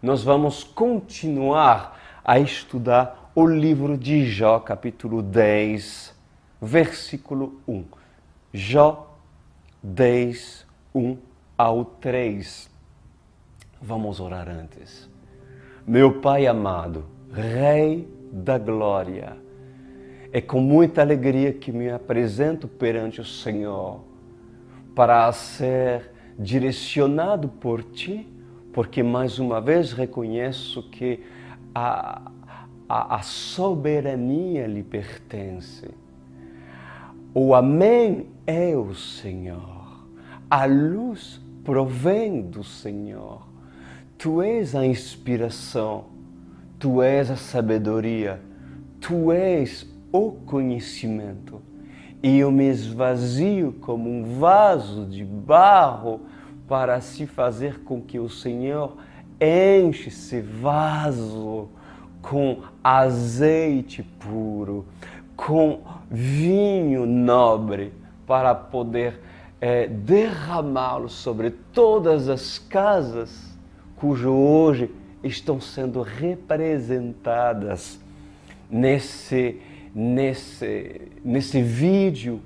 nós vamos continuar a estudar o livro de Jó, capítulo 10, versículo 1. Jó 10, 1 ao 3. Vamos orar antes. Meu Pai amado, Rei da Glória, é com muita alegria que me apresento perante o Senhor para ser direcionado por Ti, porque mais uma vez reconheço que a soberania lhe pertence. O Amém é o Senhor, a luz provém do Senhor. Tu és a inspiração, Tu és a sabedoria, Tu és o conhecimento. E eu me esvazio como um vaso de barro para se fazer com que o Senhor enche esse vaso com azeite puro, com vinho nobre, para poder derramá-lo sobre todas as casas cujo hoje estão sendo representadas nesse vídeo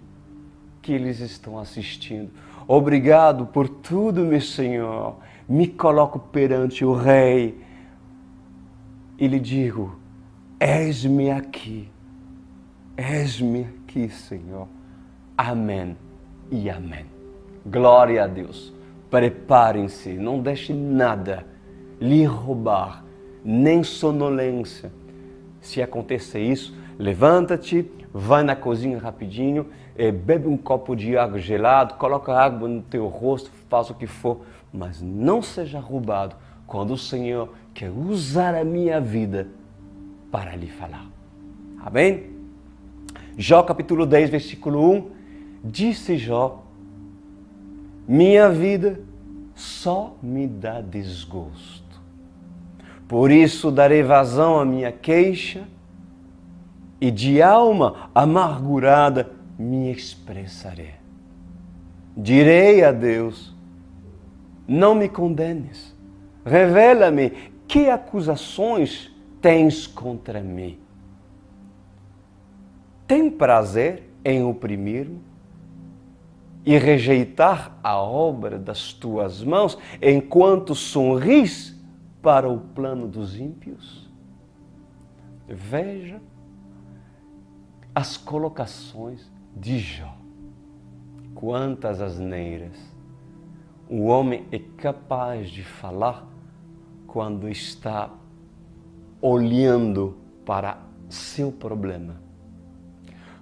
que eles estão assistindo. Obrigado por tudo, meu Senhor. Me coloco perante o Rei e lhe digo: eis-me aqui, Senhor. Amém e amém. Glória a Deus. Preparem-se, não deixe nada lhe roubar, nem sonolência. Se acontecer isso, levanta-te, vai na cozinha rapidinho, bebe um copo de água gelado, coloca água no teu rosto, faz o que for, mas não seja roubado quando o Senhor quer usar a minha vida para lhe falar. Amém? Jó capítulo 10, versículo 1, disse Jó: minha vida só me dá desgosto. Por isso darei vazão à minha queixa e de alma amargurada me expressarei. Direi a Deus: não me condenes. Revela-me que acusações tens contra mim. Tem prazer em oprimir-me e rejeitar a obra das tuas mãos, enquanto sorris para o plano dos ímpios? Veja as colocações de Jó. Quantas asneiras o homem é capaz de falar quando está olhando para seu problema,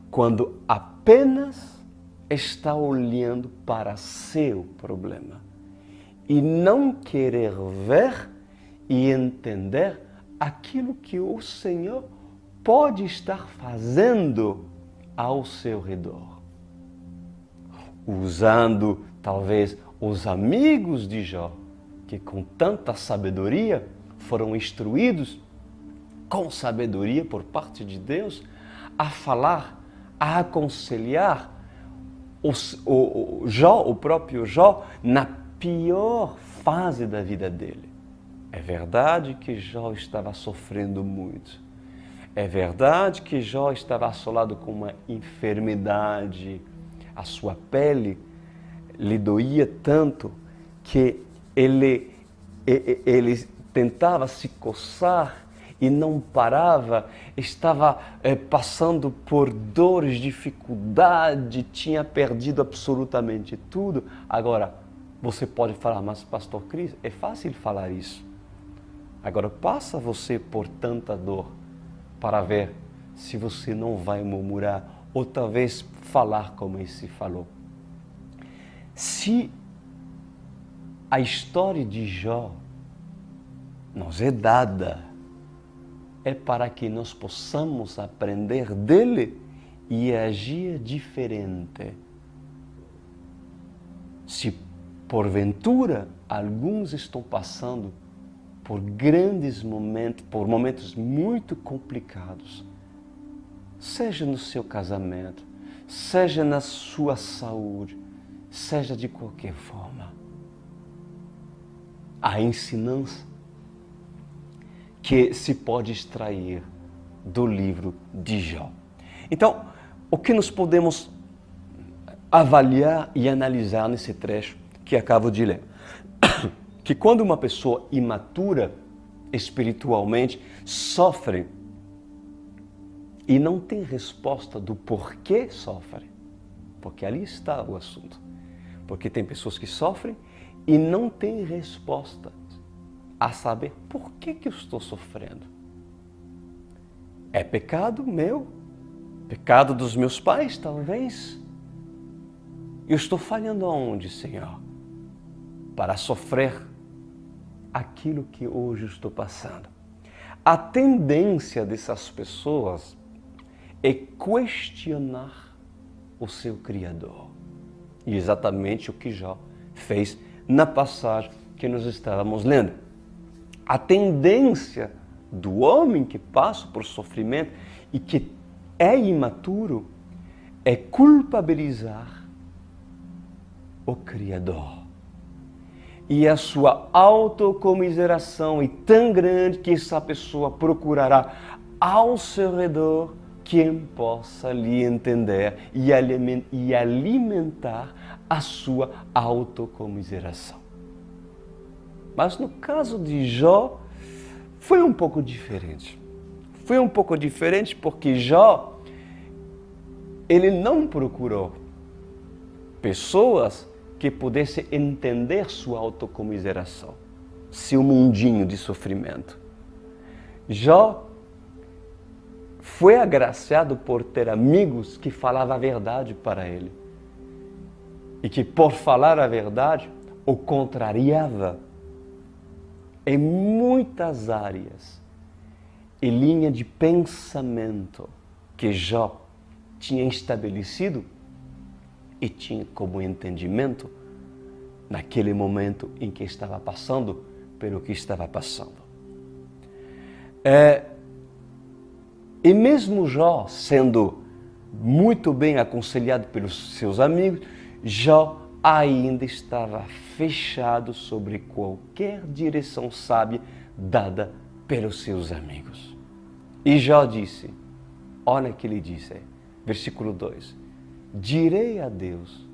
quando apenas está olhando para seu problema e não querer ver e entender aquilo que o Senhor pode estar fazendo ao seu redor. Usando talvez os amigos de Jó, que com tanta sabedoria foram instruídos com sabedoria por parte de Deus a falar, a aconselhar o próprio Jó na pior fase da vida dele. É verdade que Jó estava sofrendo muito. É verdade que Jó estava assolado com uma enfermidade. A sua pele lhe doía tanto que ele tentava se coçar e não parava, estava passando por dores, dificuldade, tinha perdido absolutamente tudo. Agora, você pode falar: mas pastor Cris, é fácil falar isso. Agora, passa você por tanta dor para ver se você não vai murmurar ou talvez falar como esse falou. Se a história de Jó nos é dada, é para que nós possamos aprender dele e agir diferente. Se porventura alguns estão passando por grandes momentos, por momentos muito complicados, seja no seu casamento, seja na sua saúde, seja de qualquer forma, a ensinança que se pode extrair do livro de Jó. Então, o que nós podemos avaliar e analisar nesse trecho que acabo de ler? Que quando uma pessoa imatura espiritualmente sofre e não tem resposta do porquê sofre, porque ali está o assunto. Porque tem pessoas que sofrem e não têm resposta a saber por que eu estou sofrendo. É pecado meu? Pecado dos meus pais, talvez? Eu estou falhando aonde, Senhor? Para sofrer aquilo que hoje estou passando. A tendência dessas pessoas é questionar o seu Criador. E exatamente o que Jó fez na passagem que nós estávamos lendo. A tendência do homem que passa por sofrimento e que é imaturo é culpabilizar o Criador. E a sua autocomiseração é tão grande que essa pessoa procurará ao seu redor quem possa lhe entender e alimentar a sua autocomiseração. Mas no caso de Jó, foi um pouco diferente. Foi um pouco diferente porque Jó, ele não procurou pessoas que pudessem entender sua autocomiseração, seu mundinho de sofrimento. Jó foi agraciado por ter amigos que falavam a verdade para ele e que, por falar a verdade, o contrariava em muitas áreas e linha de pensamento que Jó tinha estabelecido e tinha como entendimento naquele momento em que estava passando pelo que estava passando. E mesmo Jó, sendo muito bem aconselhado pelos seus amigos, Jó ainda estava fechado sobre qualquer direção sábia dada pelos seus amigos. E Jó disse, olha o que ele disse, versículo 2, direi a Deus,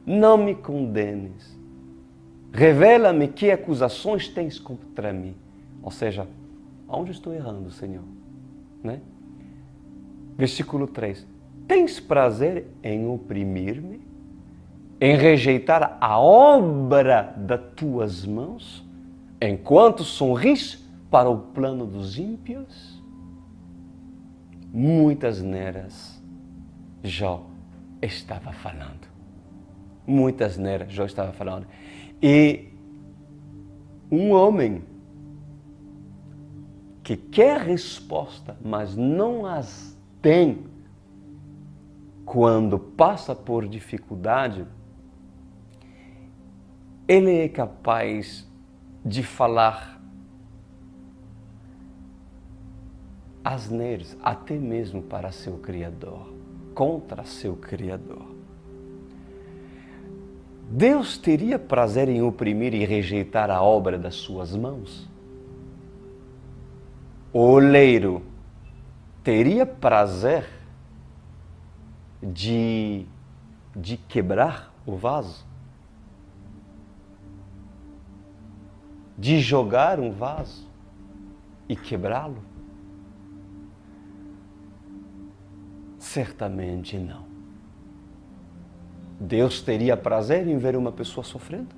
não me condenes, revela-me que acusações tens contra mim. Ou seja, onde estou errando, Senhor? Né? Versículo 3, tens prazer em oprimir-me? Em rejeitar a obra das tuas mãos, enquanto sorris para o plano dos ímpios? Muitas asneiras Jó estava falando. Muitas asneiras Jó estava falando. E um homem que quer resposta, mas não as tem quando passa por dificuldade, ele é capaz de falar asneiras, até mesmo para seu Criador, contra seu Criador. Deus teria prazer em oprimir e rejeitar a obra das suas mãos? O oleiro teria prazer de quebrar o vaso? De jogar um vaso e quebrá-lo? Certamente não. Deus teria prazer em ver uma pessoa sofrendo?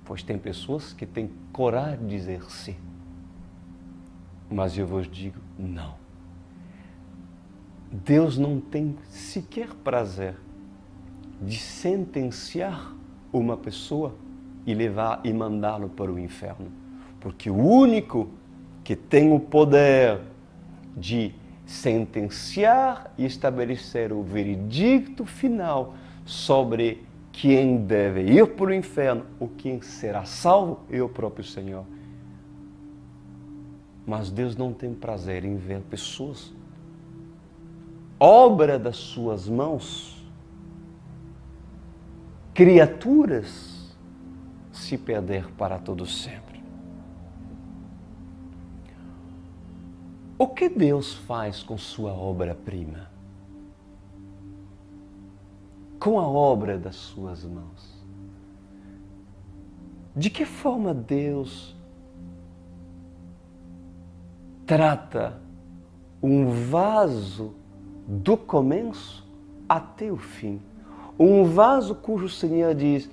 Pois tem pessoas que têm coragem de dizer sim. Mas eu vos digo, não. Deus não tem sequer prazer de sentenciar uma pessoa e levar e mandá-lo para o inferno. Porque o único que tem o poder de sentenciar e estabelecer o veredicto final sobre quem deve ir para o inferno ou quem será salvo é o próprio Senhor. Mas Deus não tem prazer em ver pessoas, obra das suas mãos, criaturas, se perder para todo sempre. O que Deus faz com sua obra-prima? Com a obra das suas mãos? De que forma Deus trata um vaso do começo até o fim? Um vaso cujo Senhor diz,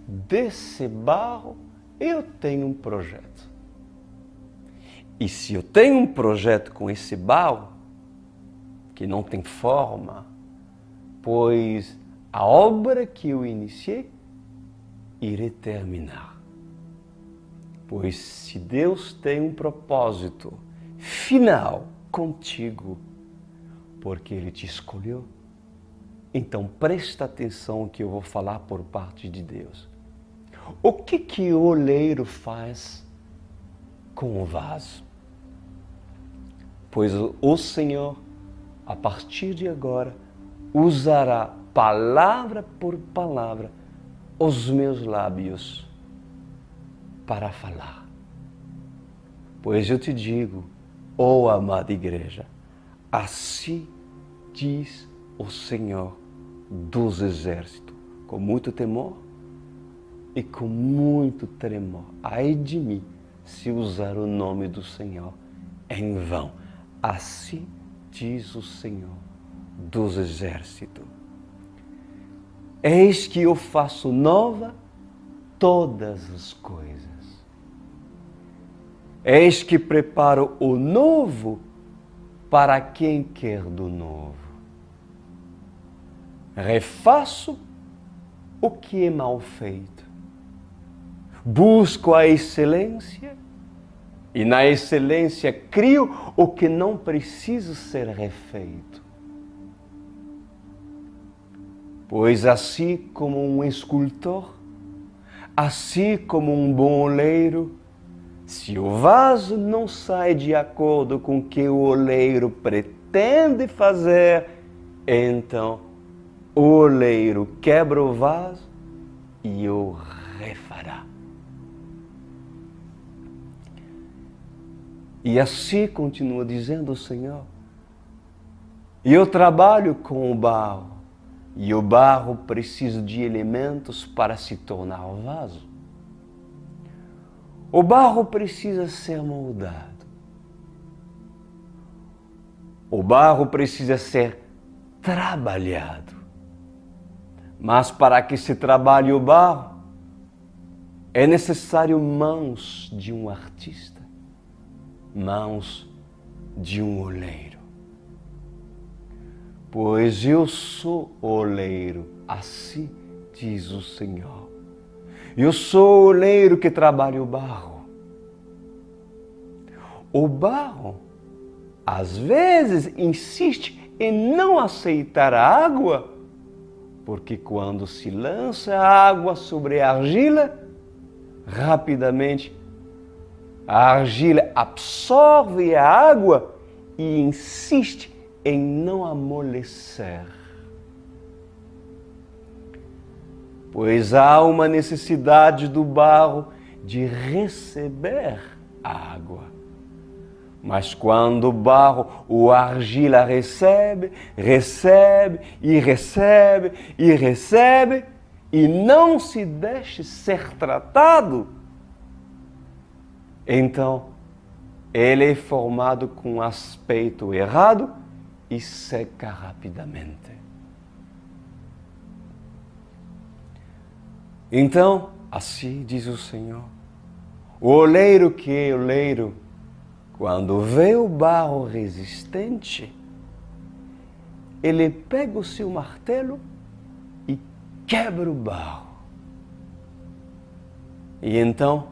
desse barro eu tenho um projeto. E se eu tenho um projeto com esse barro, que não tem forma, pois a obra que eu iniciei, irei terminar. Pois se Deus tem um propósito final contigo, porque Ele te escolheu, então presta atenção que eu vou falar por parte de Deus. O que o oleiro faz com o vaso? Pois o Senhor, a partir de agora, usará palavra por palavra os meus lábios para falar. Pois eu te digo, ó amada igreja, assim diz o Senhor dos exércitos, com muito temor e com muito tremor. Ai de mim, se usar o nome do Senhor em vão. Assim diz o Senhor dos exércitos. Eis que eu faço nova todas as coisas. Eis que preparo o novo para quem quer do novo. Refaço o que é mal feito. Busco a excelência e na excelência crio o que não precisa ser refeito. Pois assim como um escultor, assim como um bom oleiro, se o vaso não sai de acordo com o que o oleiro pretende fazer, então o oleiro quebra o vaso e o refará. E assim continua dizendo o Senhor. E eu trabalho com o barro, e o barro precisa de elementos para se tornar o vaso. O barro precisa ser moldado. O barro precisa ser trabalhado. Mas para que se trabalhe o barro, é necessário mãos de um artista, mãos de um oleiro. Pois eu sou oleiro, assim diz o Senhor. Eu sou o oleiro que trabalha o barro. O barro, às vezes, insiste em não aceitar a água, porque quando se lança a água sobre a argila, rapidamente a argila absorve a água e insiste em não amolecer. Pois há uma necessidade do barro de receber a água. Mas quando o barro, o argila recebe e não se deixa ser tratado, então ele é formado com aspecto errado e seca rapidamente. Então, assim diz o Senhor, o oleiro que é oleiro, quando vê o barro resistente, ele pega o seu martelo e quebra o barro. E então,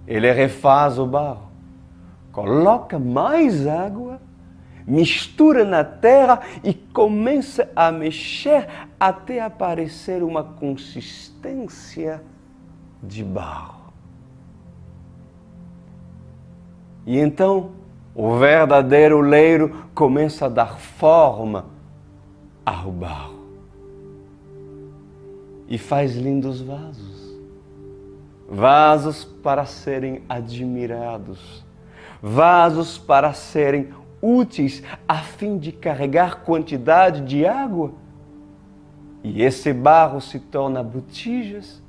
ele refaz o barro, coloca mais água, mistura na terra e começa a mexer até aparecer uma consistência de barro. E então o verdadeiro oleiro começa a dar forma ao barro e faz lindos vasos, vasos para serem admirados, vasos para serem úteis a fim de carregar quantidade de água. E esse barro se torna botijas,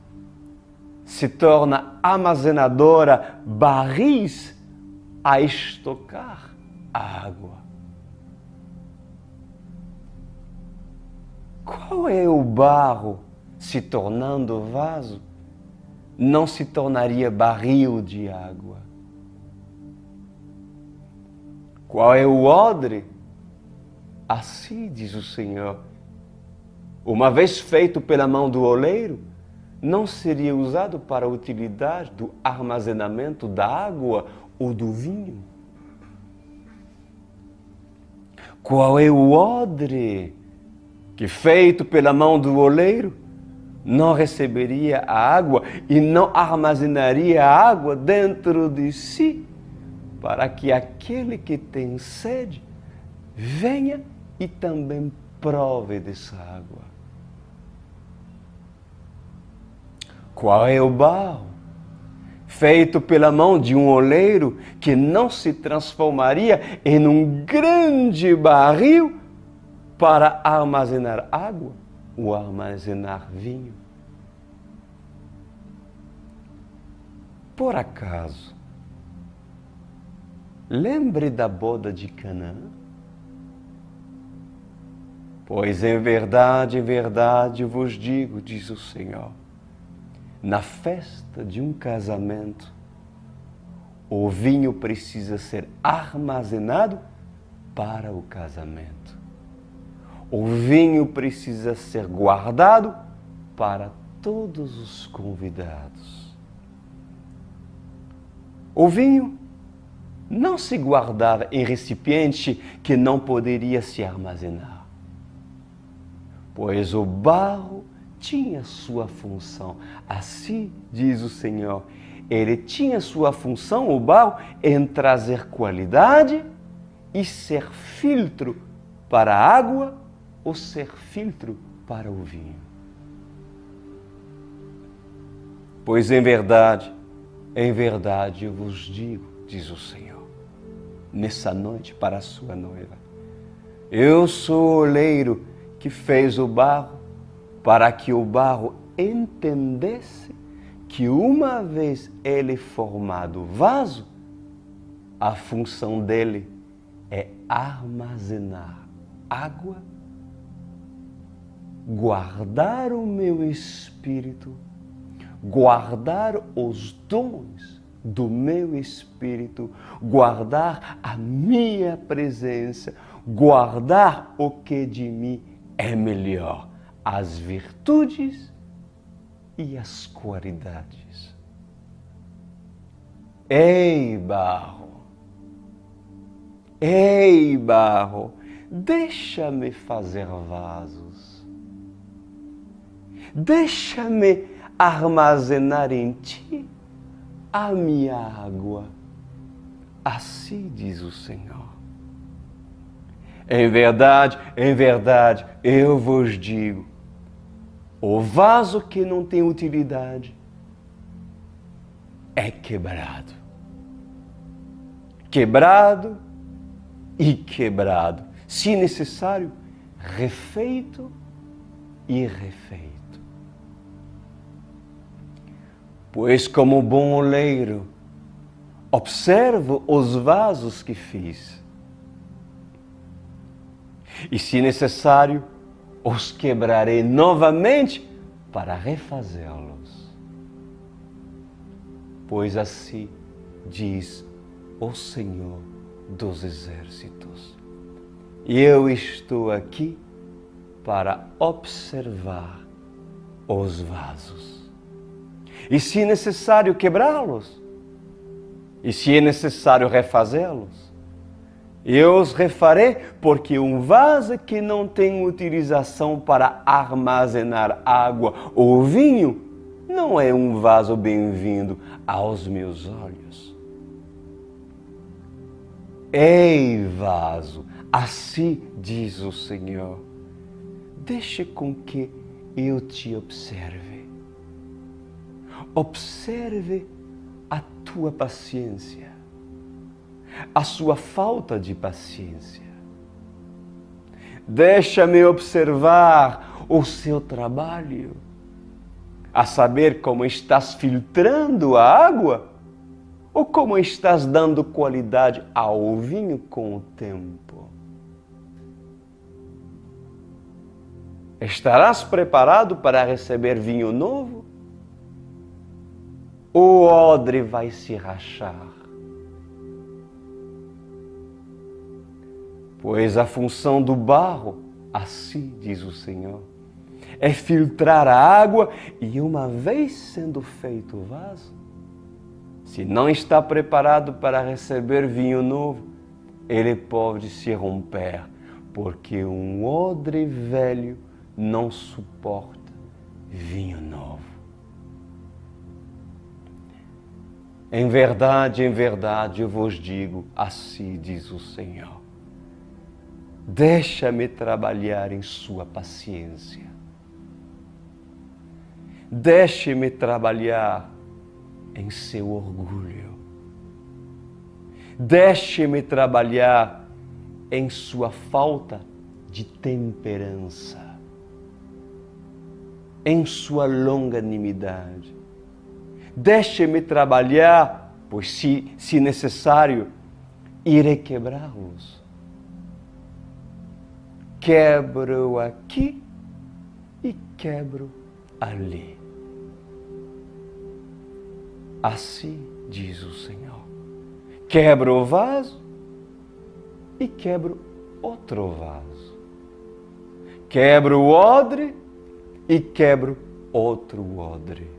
se torna armazenadora, barris a estocar a água. Qual é o barro se tornando vaso? Não se tornaria barril de água. Qual é o odre? Assim diz o Senhor. Uma vez feito pela mão do oleiro, não seria usado para a utilidade do armazenamento da água ou do vinho. Qual é o odre que, feito pela mão do oleiro, não receberia a água e não armazenaria a água dentro de si, para que aquele que tem sede venha e também prove dessa água? Qual é o barro feito pela mão de um oleiro que não se transformaria em um grande barril para armazenar água ou armazenar vinho? Por acaso, lembre da boda de Canaã? Pois em verdade vos digo, diz o Senhor, na festa de um casamento, o vinho precisa ser armazenado para o casamento. O vinho precisa ser guardado para todos os convidados. O vinho não se guardava em recipiente que não poderia se armazenar, pois o barro tinha sua função. Assim diz o Senhor, ele tinha sua função, o barro, em trazer qualidade e ser filtro para a água ou ser filtro para o vinho. Pois em verdade eu vos digo, diz o Senhor, nessa noite para a sua noiva, eu sou o oleiro que fez o barro, para que o barro entendesse que uma vez ele formado vaso, a função dele é armazenar água, guardar o meu espírito, guardar os dons do meu espírito, guardar a minha presença, guardar o que de mim é melhor, as virtudes e as qualidades. Ei, barro, deixa-me fazer vasos, deixa-me armazenar em ti a minha água. Assim diz o Senhor. Em verdade, eu vos digo, o vaso que não tem utilidade é quebrado. Quebrado e quebrado. Se necessário, refeito e refeito. Pois como bom oleiro, observo os vasos que fiz. E se necessário, os quebrarei novamente para refazê-los. Pois assim diz o Senhor dos Exércitos. E eu estou aqui para observar os vasos. E se é necessário quebrá-los, e se é necessário refazê-los, eu os refarei, porque um vaso que não tem utilização para armazenar água ou vinho não é um vaso bem-vindo aos meus olhos. Ei, vaso, assim diz o Senhor, deixa com que eu te observe. Observe a tua paciência, a sua falta de paciência. Deixa-me observar o seu trabalho, a saber como estás filtrando a água ou como estás dando qualidade ao vinho com o tempo. Estarás preparado para receber vinho novo? O odre vai se rachar. Pois a função do barro, assim diz o Senhor, é filtrar a água e, uma vez sendo feito o vaso, se não está preparado para receber vinho novo, ele pode se romper, porque um odre velho não suporta vinho novo. Em verdade, eu vos digo, assim diz o Senhor, deixa-me trabalhar em sua paciência. Deixe-me trabalhar em seu orgulho. Deixe-me trabalhar em sua falta de temperança, em sua longanimidade. Deixe-me trabalhar, pois se necessário, irei quebrá-los. Quebro aqui e quebro ali. Assim diz o Senhor. Quebro o vaso e quebro outro vaso. Quebro o odre e quebro outro odre.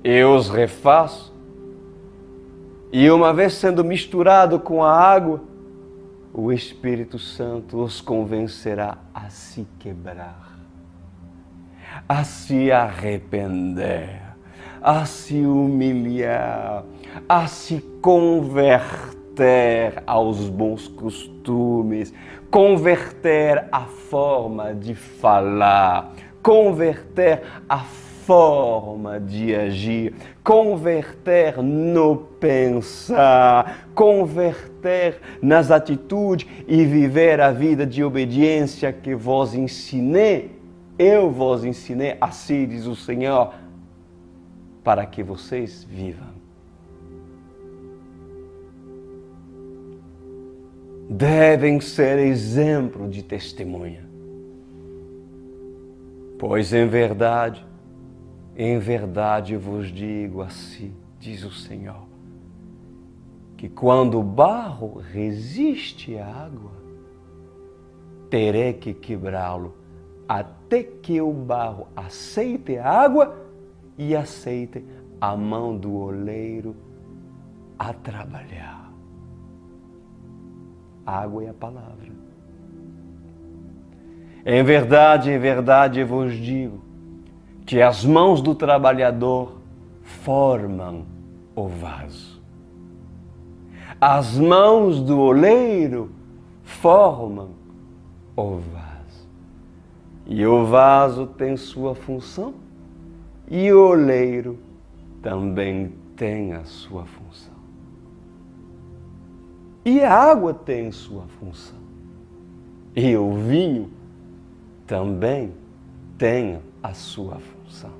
Eu os refaço e, uma vez sendo misturado com a água, o Espírito Santo os convencerá a se quebrar, a se arrepender, a se humilhar, a se converter aos bons costumes, converter a forma de falar, converter a forma de agir, converter no pensar, converter nas atitudes e viver a vida de obediência que vos ensinei. Eu vos ensinei, assim diz o Senhor, para que vocês vivam. Devem ser exemplo de testemunha. Pois em verdade vos digo, assim diz o Senhor, que quando o barro resiste à água, terei que quebrá-lo até que o barro aceite a água e aceite a mão do oleiro a trabalhar. A água é a palavra. Em verdade vos digo que as mãos do trabalhador formam o vaso. As mãos do oleiro formam o vaso. E o vaso tem sua função e o oleiro também tem a sua função. E a água tem sua função. E o vinho também tem a sua função.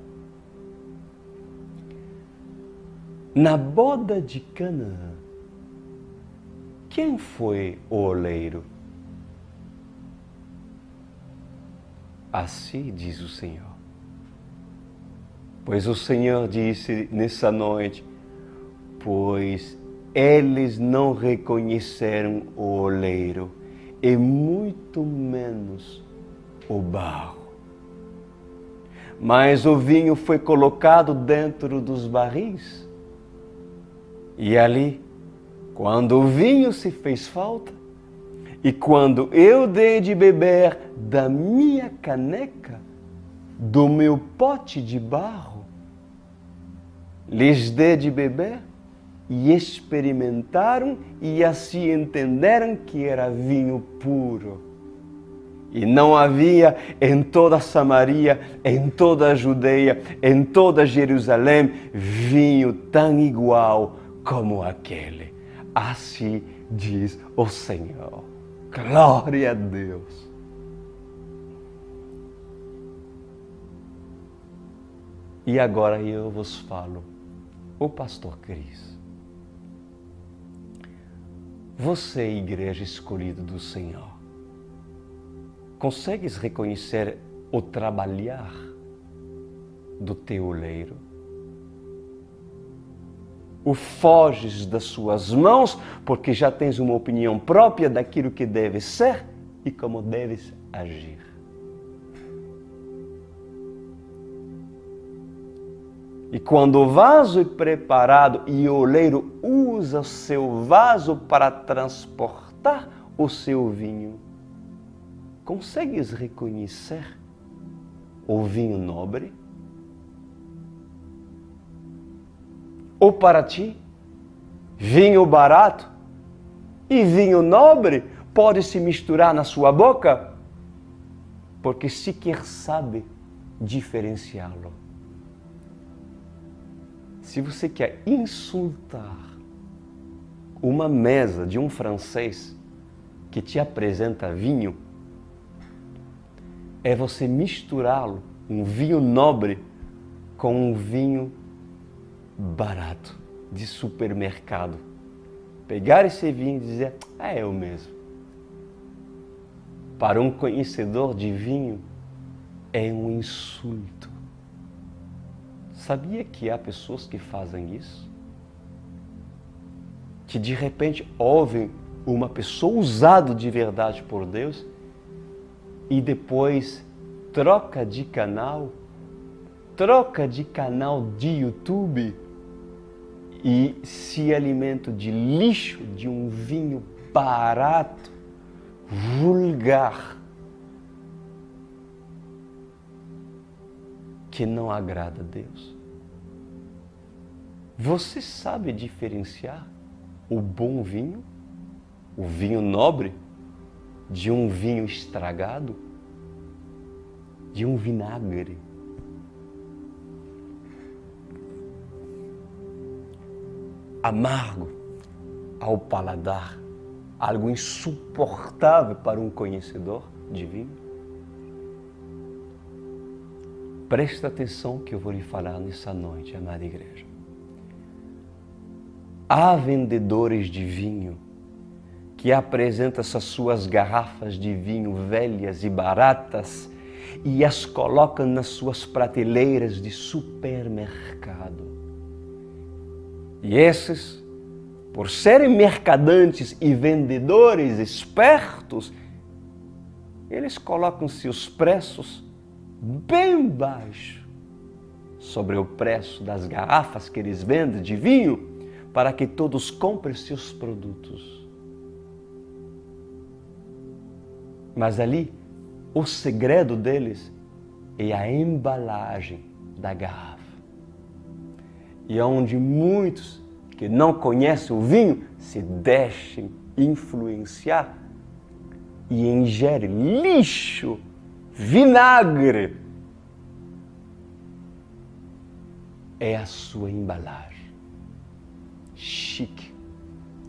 Na boda de Canaã, quem foi o oleiro? Assim diz o Senhor. Pois o Senhor disse nessa noite, pois eles não reconheceram o oleiro, e muito menos o barro. Mas o vinho foi colocado dentro dos barris. E ali, quando o vinho se fez falta, e quando eu dei de beber da minha caneca, do meu pote de barro, lhes dei de beber e experimentaram e assim entenderam que era vinho puro. E não havia em toda Samaria, em toda a Judeia, em toda Jerusalém, vinho tão igual como aquele. Assim diz o Senhor. Glória a Deus. E agora eu vos falo, o pastor Cris. Você, igreja escolhida do Senhor, consegues reconhecer o trabalhar do teu oleiro? O foges das suas mãos porque já tens uma opinião própria daquilo que deve ser e como deves agir. E quando o vaso é preparado e o oleiro usa o seu vaso para transportar o seu vinho, consegues reconhecer o vinho nobre? Ou para ti, vinho barato e vinho nobre pode se misturar na sua boca? Porque sequer sabe diferenciá-lo. Se você quer insultar uma mesa de um francês que te apresenta vinho, é você misturá-lo, um vinho nobre, com um vinho barato, de supermercado. Pegar esse vinho e dizer, é eu mesmo. Para um conhecedor de vinho, é um insulto. Sabia que há pessoas que fazem isso? Que de repente ouvem uma pessoa usada de verdade por Deus e depois troca de canal de YouTube e se alimenta de lixo, de um vinho barato, vulgar, que não agrada a Deus. Você sabe diferenciar o bom vinho, o vinho nobre, de um vinho estragado, de um vinagre? Amargo ao paladar, algo insuportável para um conhecedor de vinho? Presta atenção que eu vou lhe falar nessa noite, amada igreja. Há vendedores de vinho que apresentam essas suas garrafas de vinho velhas e baratas e as colocam nas suas prateleiras de supermercado. E esses, por serem mercadantes e vendedores espertos, eles colocam seus preços bem baixo sobre o preço das garrafas que eles vendem de vinho para que todos comprem seus produtos. Mas ali, o segredo deles é a embalagem da garrafa. E é onde muitos que não conhecem o vinho se deixem influenciar e ingerem lixo, vinagre. É a sua embalagem. Chique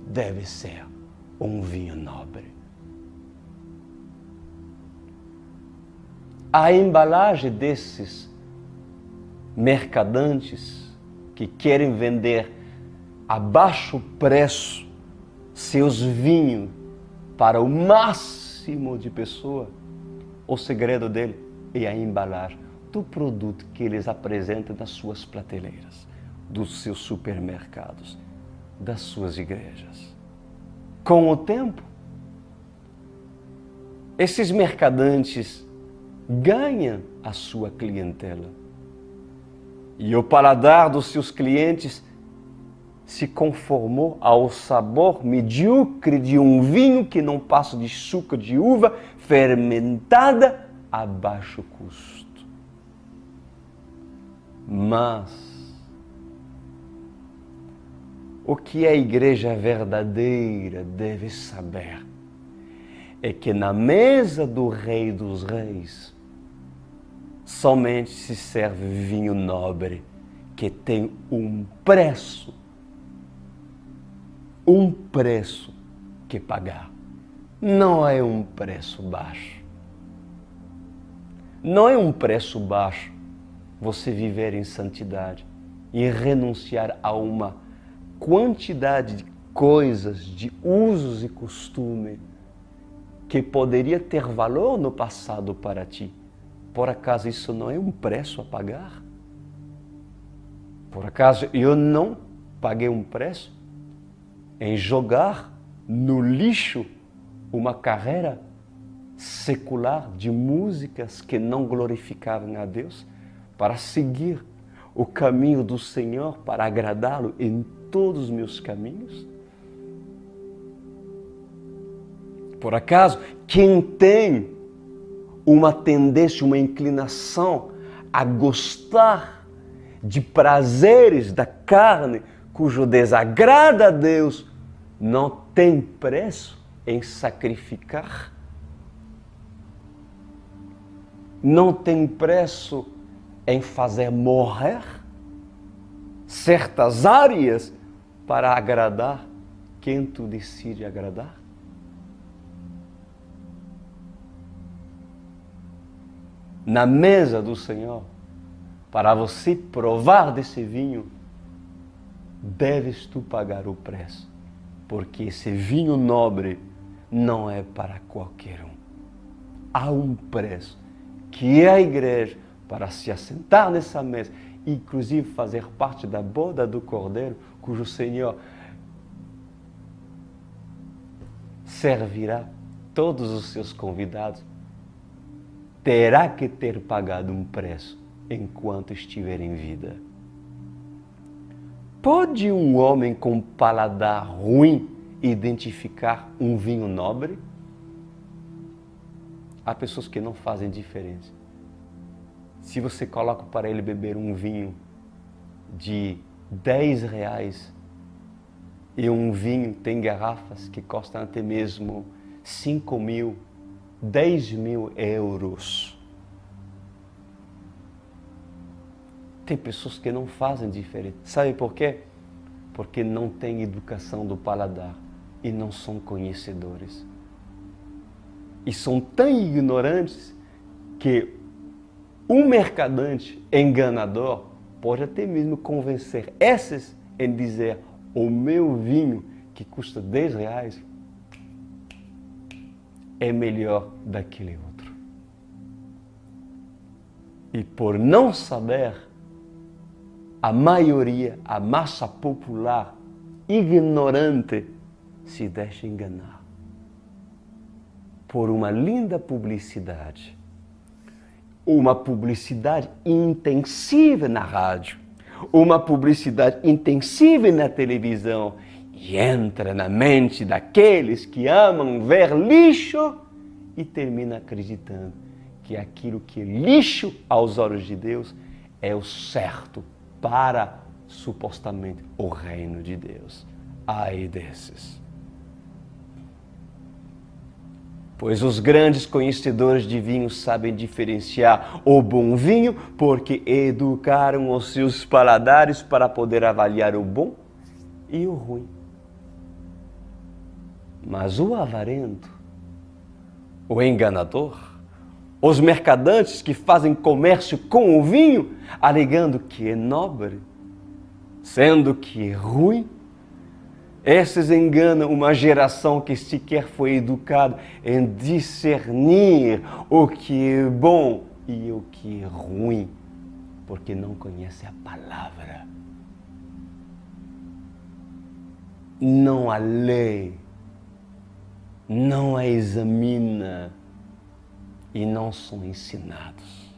deve ser um vinho nobre. A embalagem desses mercadantes que querem vender a baixo preço seus vinhos para o máximo de pessoa, o segredo dele é a embalagem do produto que eles apresentam nas suas prateleiras, dos seus supermercados, das suas igrejas. Com o tempo, esses mercadantes ganham a sua clientela. E o paladar dos seus clientes se conformou ao sabor medíocre de um vinho que não passa de suco de uva fermentada a baixo custo. Mas o que a igreja verdadeira deve saber é que na mesa do Rei dos Reis somente se serve vinho nobre que tem um preço um preço que pagar. Não é um preço baixo. Não é um preço baixo você viver em santidade e renunciar a uma quantidade de coisas, de usos e costumes que poderia ter valor no passado para ti. Por acaso isso não é um preço a pagar? Por acaso eu não paguei um preço em jogar no lixo uma carreira secular de músicas que não glorificavam a Deus para seguir o caminho do Senhor, para agradá-lo em todos os meus caminhos? Por acaso, quem tem uma tendência, uma inclinação a gostar de prazeres da carne, cujo desagrada a Deus, não tem preço em sacrificar? Não tem preço em fazer morrer certas áreas para agradar quem tu decide agradar? Na mesa do Senhor, para você provar desse vinho, deves tu pagar o preço, porque esse vinho nobre não é para qualquer um. Há um preço, que é a igreja, para se assentar nessa mesa, inclusive fazer parte da boda do Cordeiro, cujo Senhor servirá todos os seus convidados, terá que ter pagado um preço enquanto estiver em vida. Pode um homem com paladar ruim identificar um vinho nobre? Há pessoas que não fazem diferença. Se você coloca para ele beber um vinho de R$10 e um vinho tem garrafas que custam até mesmo 5.000, 10.000 euros. Tem pessoas que não fazem diferença. Sabe por quê? Porque não têm educação do paladar e não são conhecedores. E são tão ignorantes que um mercadante enganador pode até mesmo convencer esses em dizer: o meu vinho que custa R$10 é melhor daquele outro. E por não saber, a maioria, a massa popular ignorante se deixa enganar por uma linda publicidade. Uma publicidade intensiva na rádio, uma publicidade intensiva na televisão, e entra na mente daqueles que amam ver lixo e termina acreditando que aquilo que é lixo aos olhos de Deus é o certo para, supostamente, o reino de Deus. Ai desses! Pois os grandes conhecedores de vinho sabem diferenciar o bom vinho, porque educaram os seus paladares para poder avaliar o bom e o ruim. Mas o avarento, o enganador, os mercadantes que fazem comércio com o vinho, alegando que é nobre, sendo que é ruim, esses enganam uma geração que sequer foi educada em discernir o que é bom e o que é ruim, porque não conhece a palavra. Não a lê, não a examina e não são ensinados.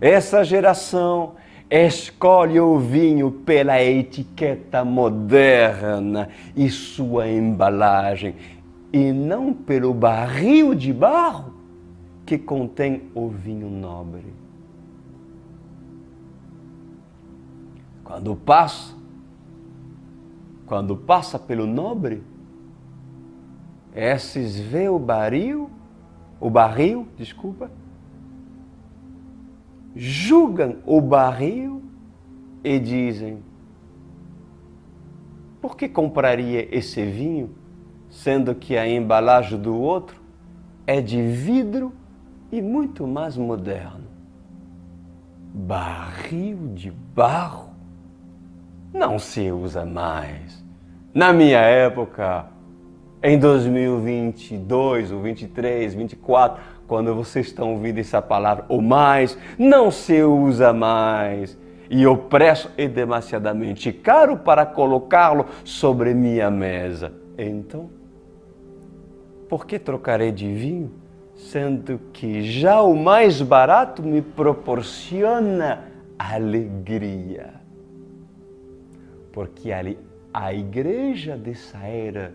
Essa geração escolhe o vinho pela etiqueta moderna e sua embalagem, e não pelo barril de barro que contém o vinho nobre. Quando passa pelo nobre, esses vê o barril, julgam o barril e dizem: por que compraria esse vinho, sendo que a embalagem do outro é de vidro e muito mais moderno? Barril de barro não se usa mais. Na minha época, em 2022, ou 23, 24, quando vocês estão ouvindo essa palavra, ou mais, não se usa mais. E o preço é demasiadamente caro para colocá-lo sobre minha mesa. Então, por que trocarei de vinho, sendo que já o mais barato me proporciona alegria? Porque a igreja dessa era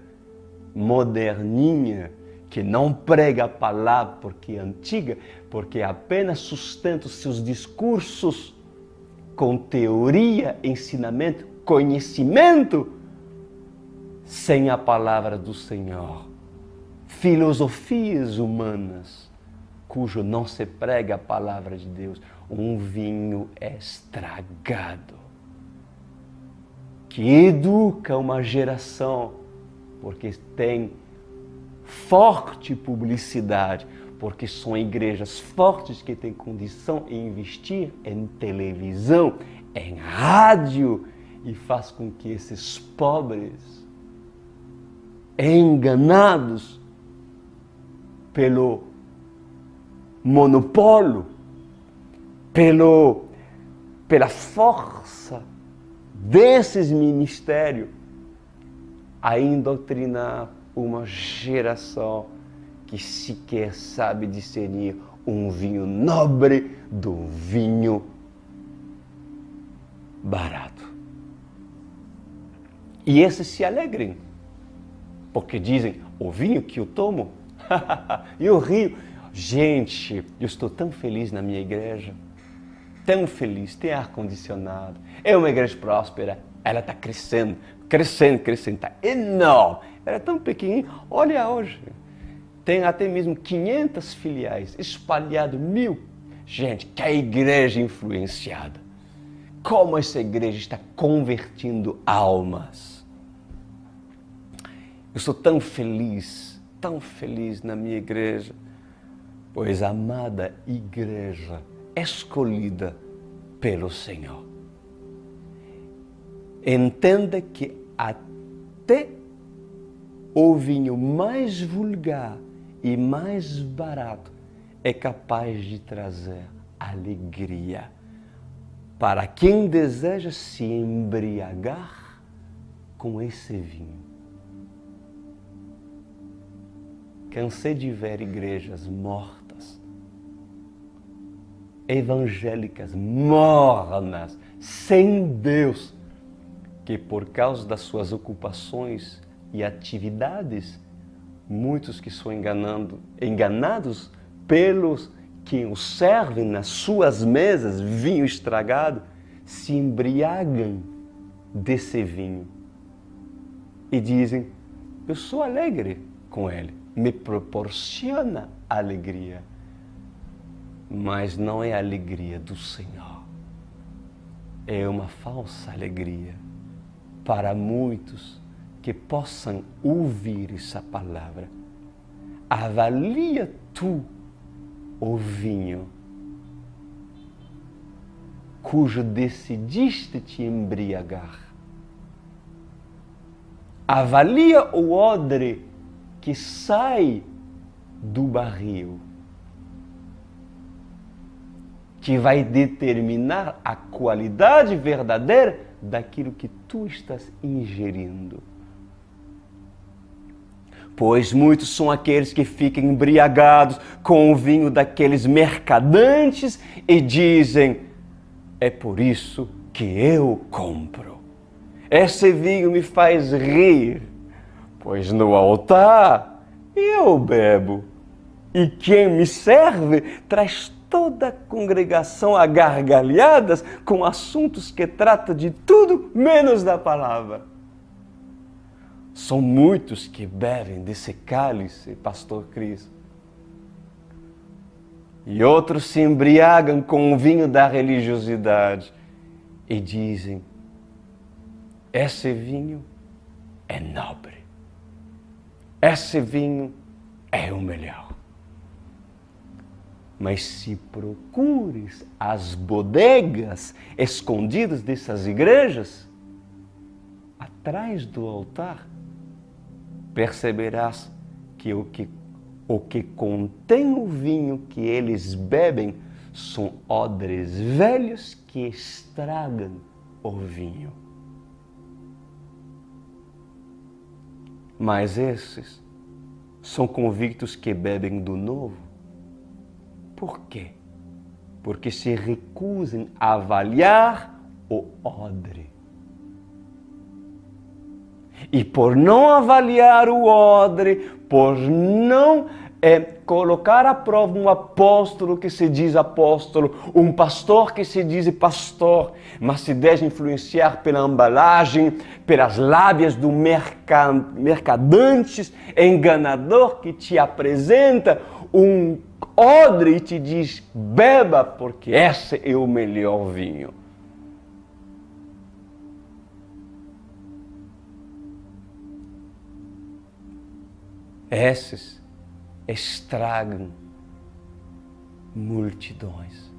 moderninha, que não prega a palavra porque é antiga, porque apenas sustenta os seus discursos com teoria, ensinamento, conhecimento, sem a palavra do Senhor. Filosofias humanas, cujo não se prega a palavra de Deus. Um vinho estragado, que educa uma geração, porque tem forte publicidade, porque são igrejas fortes que têm condição de investir em televisão, em rádio, e faz com que esses pobres, enganados pelo monopólio, pela força desses ministérios, a indoutrinar uma geração que sequer sabe discernir um vinho nobre do vinho barato. E esses se alegrem, porque dizem, o vinho que eu tomo, eu rio. Gente, eu estou tão feliz na minha igreja, tão feliz, tem ar-condicionado, é uma igreja próspera, ela está crescendo, está enorme. Era tão pequenininho, olha hoje, tem até mesmo 500 filiais, espalhado 1000. Gente, que a igreja influenciada. Como essa igreja está convertendo almas. Eu sou tão feliz na minha igreja, pois a amada igreja escolhida pelo Senhor. Entenda que até o vinho mais vulgar e mais barato é capaz de trazer alegria para quem deseja se embriagar com esse vinho. Cansei de ver igrejas mortas, evangélicas mornas, sem Deus, que por causa das suas ocupações e atividades, muitos que são enganados pelos que os servem nas suas mesas, vinho estragado, se embriagam desse vinho e dizem, eu sou alegre com ele, me proporciona alegria, mas não é a alegria do Senhor, é uma falsa alegria para muitos que possam ouvir essa palavra. Avalia tu o vinho cujo decidiste te embriagar. Avalia o odre que sai do barril, que vai determinar a qualidade verdadeira daquilo que tu estás ingerindo. Pois muitos são aqueles que ficam embriagados com o vinho daqueles mercadantes e dizem, é por isso que eu compro. Esse vinho me faz rir, pois no altar eu bebo. E quem me serve traz toda a congregação a gargalhadas com assuntos que tratam de tudo menos da palavra. São muitos que bebem desse cálice, Pastor Cris. E outros se embriagam com o vinho da religiosidade e dizem, esse vinho é nobre. Esse vinho é o melhor. Mas se procures as bodegas escondidas dessas igrejas, atrás do altar, perceberás que o que contém o vinho que eles bebem são odres velhos que estragam o vinho. Mas esses são convictos que bebem do novo. Por quê? Porque se recusam a avaliar o odre. E por não avaliar o odre, por não colocar à prova um apóstolo que se diz apóstolo, um pastor que se diz pastor, mas se deixa influenciar pela embalagem, pelas lábias do mercadante enganador que te apresenta um odre e te diz, beba, porque esse é o melhor vinho. Esses estragam multidões,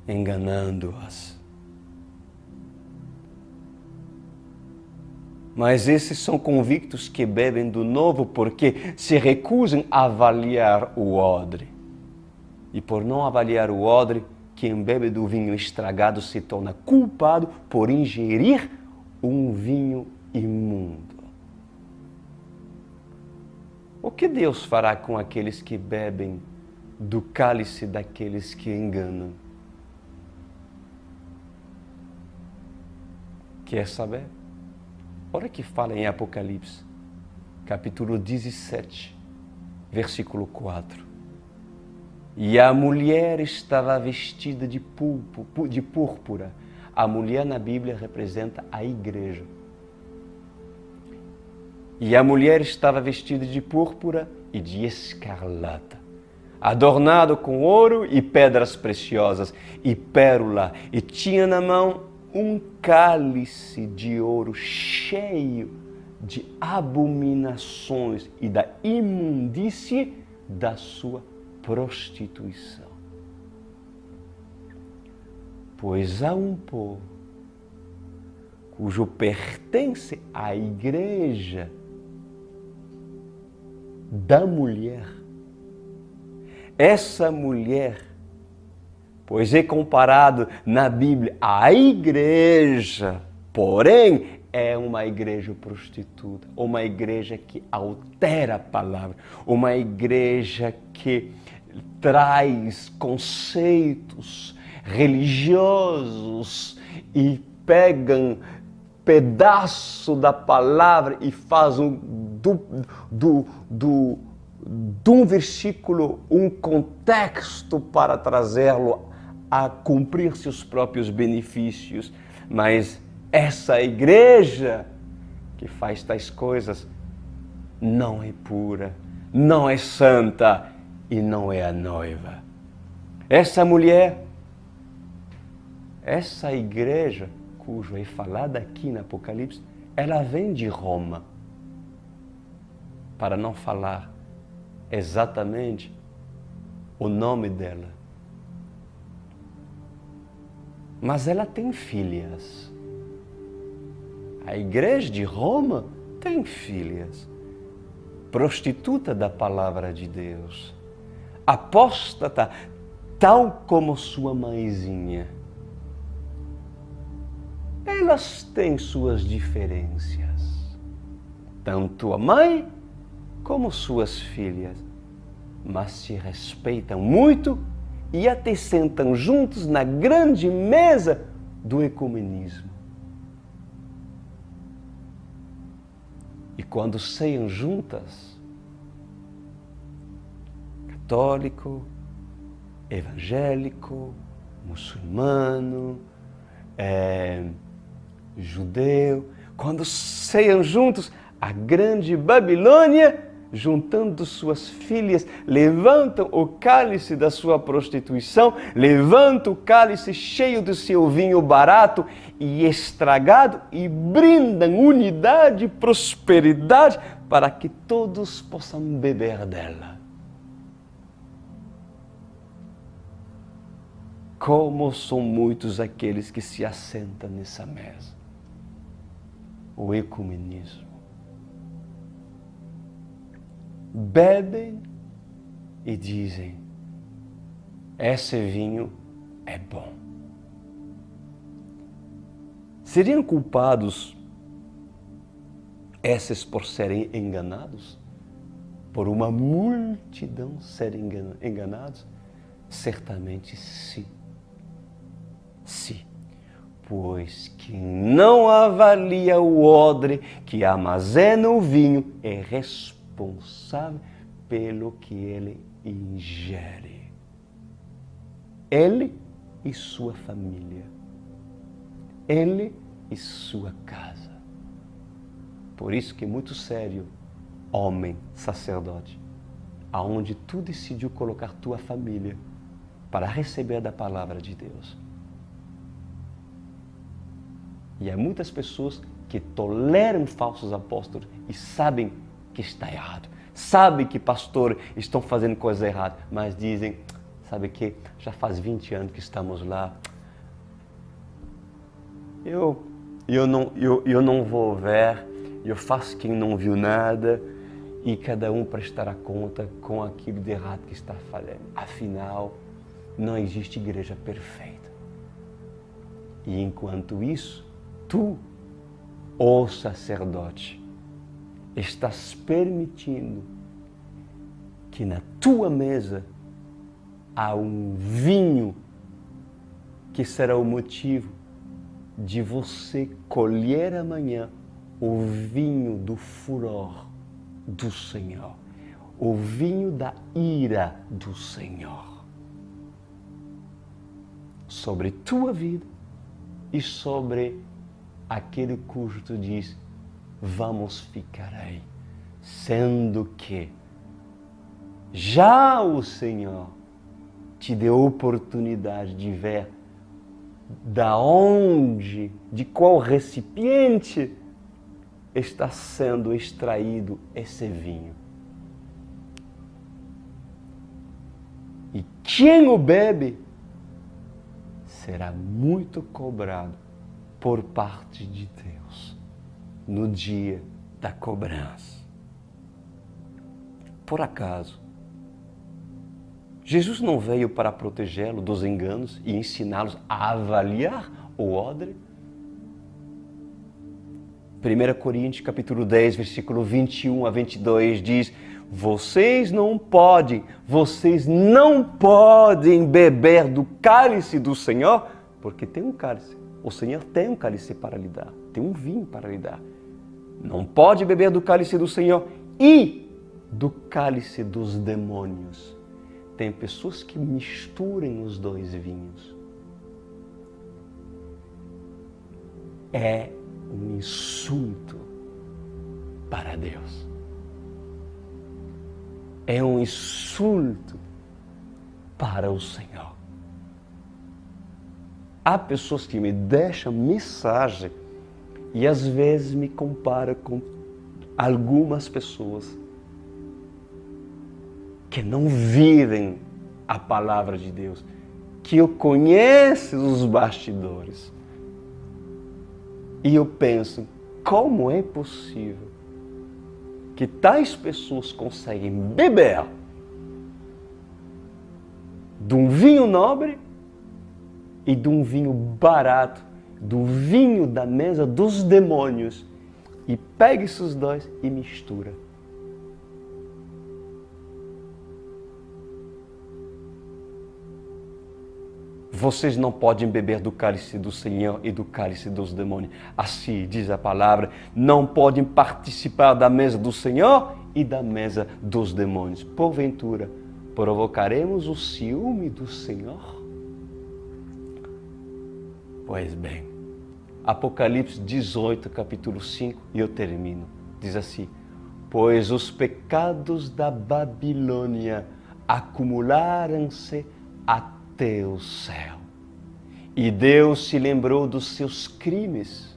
enganando-as. Mas esses são convictos que bebem do novo porque se recusam a avaliar o odre. E por não avaliar o odre, quem bebe do vinho estragado se torna culpado por ingerir um vinho imundo. O que Deus fará com aqueles que bebem do cálice daqueles que enganam? Quer saber? Olha que fala em Apocalipse, capítulo 17, versículo 4. E a mulher estava vestida de púrpura. A mulher na Bíblia representa a igreja. E a mulher estava vestida de púrpura e de escarlata, adornado com ouro e pedras preciosas e pérola, e tinha na mão um cálice de ouro cheio de abominações e da imundície da sua prostituição. Pois há um povo cujo pertence à igreja da mulher. Essa mulher, pois é comparado na Bíblia à igreja, porém é uma igreja prostituta, uma igreja que altera a palavra, uma igreja que traz conceitos religiosos e pegam pedaço da palavra e faz de um versículo um contexto para trazê-lo a cumprir seus próprios benefícios. Mas essa igreja que faz tais coisas não é pura, não é santa e não é a noiva. Essa mulher, essa igreja, cujo é falado aqui no Apocalipse, ela vem de Roma, para não falar exatamente o nome dela. Mas ela tem filhas. A igreja de Roma tem filhas. Prostituta da palavra de Deus. Apóstata, tal como sua mãezinha. Elas têm suas diferenças, tanto a mãe como suas filhas, mas se respeitam muito e até sentam juntos na grande mesa do ecumenismo. E quando ceiam juntas, católico, evangélico, muçulmano, judeu, quando ceiam juntos, a grande Babilônia juntando suas filhas, levantam o cálice da sua prostituição, levantam o cálice cheio do seu vinho barato e estragado e brindam unidade e prosperidade para que todos possam beber dela. Como são muitos aqueles que se assentam nessa mesa. O ecumenismo. Bebem e dizem, esse vinho é bom. Seriam culpados esses por serem enganados? Por uma multidão serem enganados? Certamente sim. Sim, pois quem não avalia o odre que armazena o vinho é responsável pelo que ele ingere. Ele e sua família. Ele e sua casa. Por isso que é muito sério, homem, sacerdote, aonde tu decidiu colocar tua família para receber da palavra de Deus. E há muitas pessoas que toleram falsos apóstolos e sabem que está errado. Sabem que pastores estão fazendo coisa errada, mas dizem, sabe que já faz 20 anos que estamos lá. Eu não vou ver, eu faço quem não viu nada e cada um prestará conta com aquilo de errado que está fazendo. Afinal, não existe igreja perfeita. E enquanto isso, tu, ó sacerdote, estás permitindo que na tua mesa há um vinho que será o motivo de você colher amanhã o vinho do furor do Senhor, o vinho da ira do Senhor sobre tua vida e sobre aquele cujo tu diz, vamos ficar aí, sendo que já o Senhor te deu oportunidade de ver da onde, de qual recipiente está sendo extraído esse vinho. E quem o bebe será muito cobrado por parte de Deus no dia da cobrança. Por acaso, Jesus não veio para protegê-lo dos enganos e ensiná-los a avaliar o odre? 1 Coríntios capítulo 10, versículo 21 a 22 diz, vocês não podem beber do cálice do Senhor, porque tem um cálice. O Senhor tem um cálice para lhe dar, tem um vinho para lhe dar. Não pode beber do cálice do Senhor e do cálice dos demônios. Tem pessoas que misturam os dois vinhos. É um insulto para Deus. É um insulto para o Senhor. Há pessoas que me deixam mensagem e às vezes me comparam com algumas pessoas que não vivem a palavra de Deus, que eu conheço os bastidores. E eu penso, como é possível que tais pessoas conseguem beber de um vinho nobre e de um vinho barato, do vinho da mesa dos demônios, e pega esses dois e mistura. Vocês não podem beber do cálice do Senhor e do cálice dos demônios. Assim diz a palavra, não podem participar da mesa do Senhor e da mesa dos demônios. Porventura, provocaremos o ciúme do Senhor? Pois bem, Apocalipse 18, capítulo 5, e eu termino. Diz assim, pois os pecados da Babilônia acumularam-se até o céu. E Deus se lembrou dos seus crimes.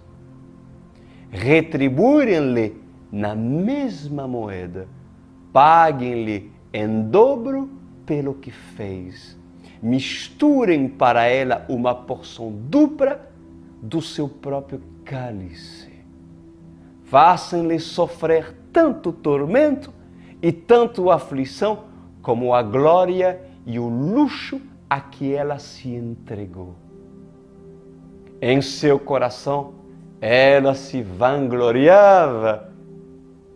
Retribuem-lhe na mesma moeda, paguem-lhe em dobro pelo que fez. Misturem para ela uma porção dupla do seu próprio cálice. Façam-lhe sofrer tanto tormento e tanto aflição como a glória e o luxo a que ela se entregou. Em seu coração, ela se vangloriava.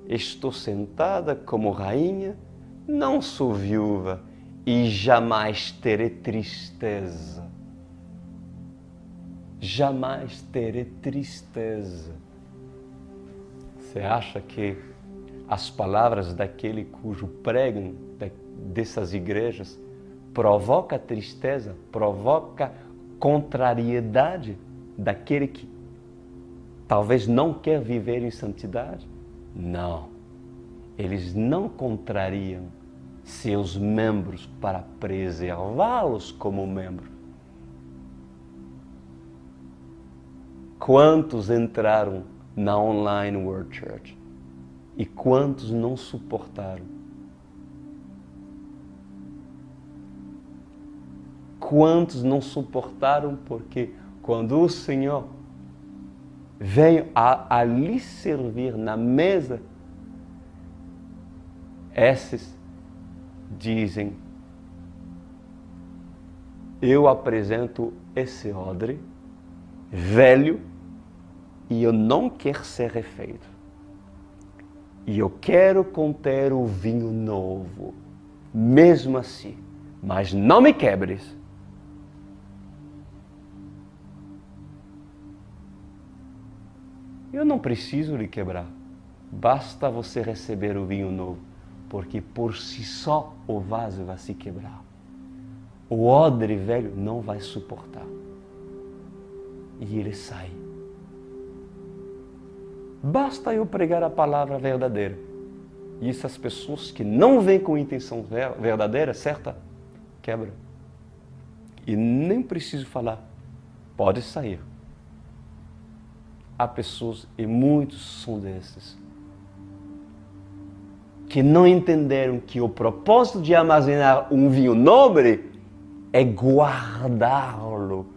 Estou sentada como rainha, não sou viúva e jamais terei tristeza. Jamais terei tristeza. Você acha que as palavras daquele cujo pregam dessas igrejas provoca tristeza, provoca contrariedade daquele que talvez não quer viver em santidade? Não. Eles não contrariam seus membros para preservá-los como membro. Quantos entraram na Online World Church e quantos não suportaram? Quantos não suportaram porque quando o Senhor veio a lhe servir na mesa, esses dizem: eu apresento esse odre velho e eu não quero ser refeito. E eu quero conter o vinho novo, mesmo assim, mas não me quebres. Eu não preciso lhe quebrar, basta você receber o vinho novo, porque por si só o vaso vai se quebrar. O odre velho não vai suportar. E ele sai. Basta eu pregar a palavra verdadeira. E essas pessoas que não vêm com intenção verdadeira, certa, quebra. E nem preciso falar. Pode sair. Há pessoas, e muitos são desses, que não entenderam que o propósito de armazenar um vinho nobre é guardá-lo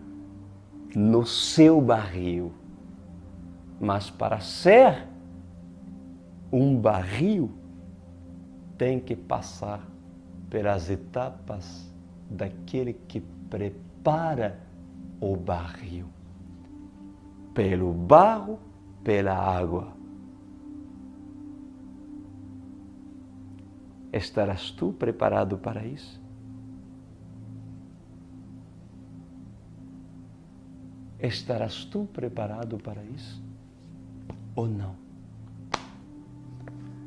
no seu barril. Mas para ser um barril, tem que passar pelas etapas daquele que prepara o barril. Pelo barro, pela água. Estarás tu preparado para isso? Estarás tu preparado para isso? Ou não?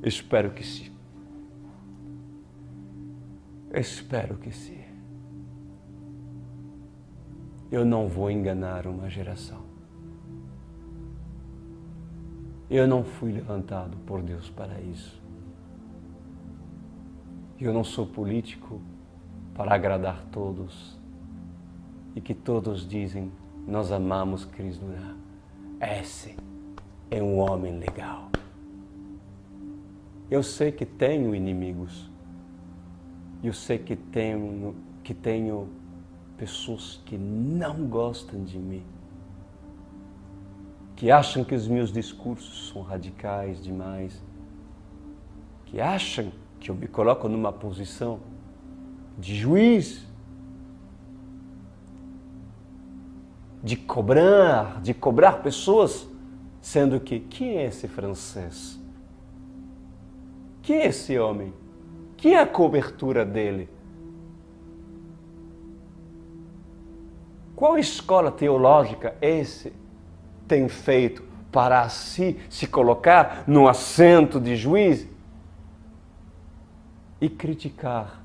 Espero que sim. Espero que sim. Eu não vou enganar uma geração. Eu não fui levantado por Deus para isso. Eu não sou político para agradar todos e que todos dizem: nós amamos Cris Duran. Esse é um homem legal. Eu sei que tenho inimigos. Eu sei que tenho pessoas que não gostam de mim, que acham que os meus discursos são radicais demais, que acham que eu me coloco numa posição de juiz, de cobrar pessoas, sendo que quem é esse francês? Quem é esse homem? Quem é a cobertura dele? Qual escola teológica esse tem feito para se colocar no assento de juiz e criticar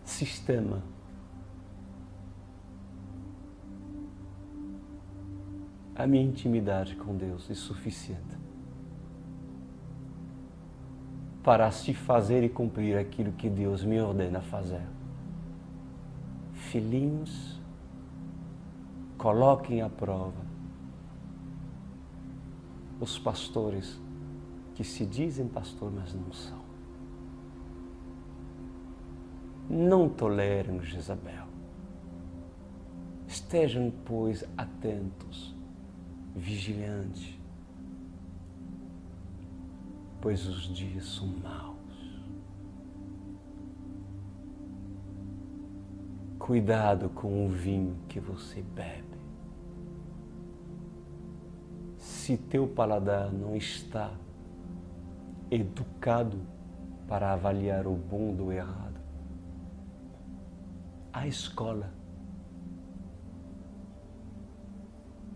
sistema? A minha intimidade com Deus é suficiente. para se fazer e cumprir aquilo que Deus me ordena fazer. Filhinhos, coloquem à prova os pastores que se dizem pastor, mas não são. Não tolerem Jezabel. Estejam, pois, atentos, vigilantes, pois os dias são maus. Cuidado com o vinho que você bebe. Se teu paladar não está educado para avaliar o bom do errado, a escola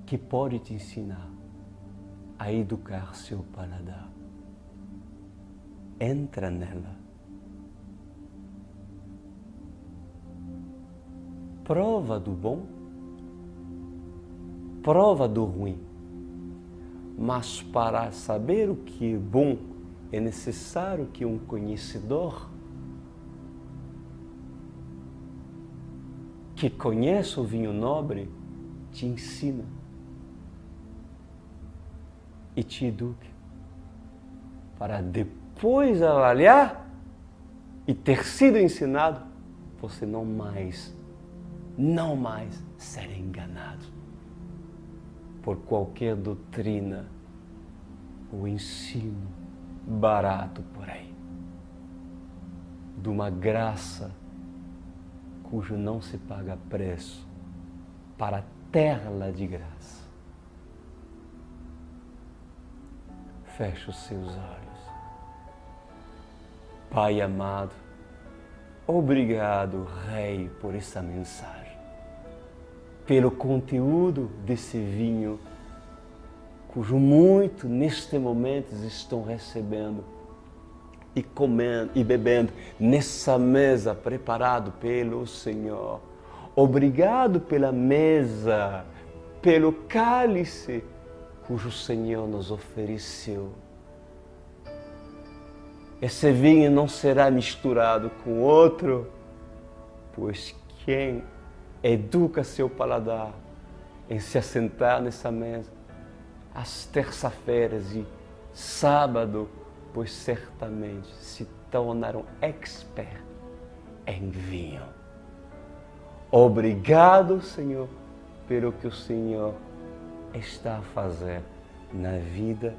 que pode te ensinar a educar seu paladar. Entra nela. Prova do bom, prova do ruim. Mas para saber o que é bom, é necessário que um conhecedor que conhece o vinho nobre te ensina e te eduque para depois avaliar e ter sido ensinado, você não mais ser enganado por qualquer doutrina ou ensino barato por aí, de uma graça cujo não se paga preço para terra de graça. Feche os seus olhos. Pai amado, obrigado, Rei, por essa mensagem, pelo conteúdo desse vinho, cujo muito neste momento estão recebendo e comendo e bebendo nessa mesa preparado pelo Senhor. Obrigado pela mesa, pelo cálice cujo Senhor nos ofereceu. Esse vinho não será misturado com outro, pois quem educa seu paladar em se assentar nessa mesa às terça-feiras e sábado, pois certamente se tornaram expert em vinho. Obrigado, Senhor, pelo que o Senhor está a fazer na vida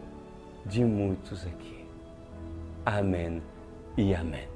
de muitos aqui. Amém e amém.